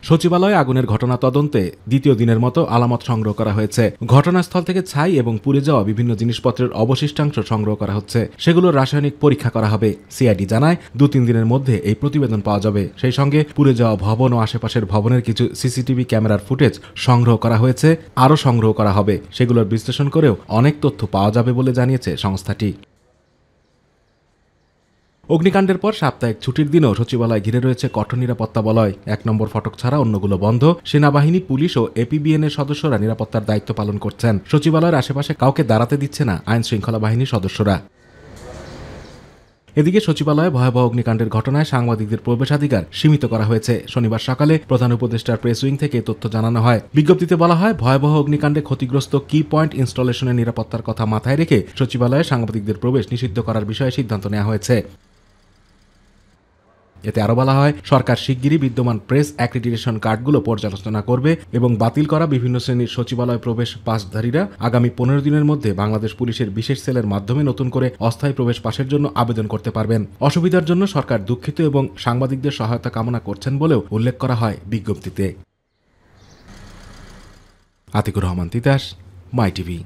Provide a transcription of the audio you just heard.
সচিবালয়ে আগুনের ঘটনা তদন্তে দ্বিতীয় দিনের মতো আলামত সংগ্রহ করা হয়েছে। ঘটনাস্থল থেকে ছাই এবং পুড়ে যাওয়া বিভিন্ন জিনিসপত্রের অবশিষ্টাংশ সংগ্রহ করা হচ্ছে, সেগুলোর রাসায়নিক পরীক্ষা করা হবে। সিআইডি জানায় 2-3 দিনের মধ্যে এই প্রতিবেদন পাওয়া যাবে। সেই সঙ্গে পুড়ে যাওয়া ভবন ও আশেপাশের ভবনের কিছু সিসিটিভি ক্যামেরার ফুটেজ সংগ্রহ করা হয়েছে, আরও সংগ্রহ করা হবে। সেগুলোর বিশ্লেষণ করেও অনেক তথ্য পাওয়া যাবে বলে জানিয়েছে সংস্থাটি। অগ্নিকাণ্ডের পর সাপ্তাহিক ছুটির দিনেও সচিবালয় ঘিরে রয়েছে কঠোর নিরাপত্তা বলয়। 1 নম্বর ফটক ছাড়া অন্যগুলো বন্ধ। সেনাবাহিনী, পুলিশ ও এপিবিএনের সদস্যরা নিরাপত্তার দায়িত্ব পালন করছেন। সচিবালয়ের আশেপাশে কাউকে দাঁড়াতে দিচ্ছে না আইন শৃঙ্খলা বাহিনীর সদস্যরা। এদিকে সচিবালয়ে ভয়াবহ অগ্নিকাণ্ডের ঘটনায় সাংবাদিকদের প্রবেশাধিকার সীমিত করা হয়েছে। শনিবার সকালে প্রধান উপদেষ্টার প্রেস উইং থেকে তথ্য জানানো হয়। বিজ্ঞপ্তিতে বলা হয়, ভয়াবহ অগ্নিকাণ্ডে ক্ষতিগ্রস্ত কি পয়েন্ট ইনস্টলেশনের নিরাপত্তার কথা মাথায় রেখে সচিবালয়ে সাংবাদিকদের প্রবেশ নিষিদ্ধ করার বিষয়ে সিদ্ধান্ত নেওয়া হয়েছে। এতে আরও বলা হয়, সরকার শিগগিরই বিদ্যমান প্রেস অ্যাক্রিডিটেশন কার্ডগুলো পর্যালোচনা করবে এবং বাতিল করা বিভিন্ন শ্রেণীর সচিবালয় প্রবেশ পাসধারীরা আগামী 15 দিনের মধ্যে বাংলাদেশ পুলিশের বিশেষ সেলের মাধ্যমে নতুন করে অস্থায়ী প্রবেশ পাসের জন্য আবেদন করতে পারবেন। অসুবিধার জন্য সরকার দুঃখিত এবং সাংবাদিকদের সহায়তা কামনা করছেন বলেও উল্লেখ করা হয় বিজ্ঞপ্তিতে। আতিকুর রহমান তিতাস, মাই টিভি।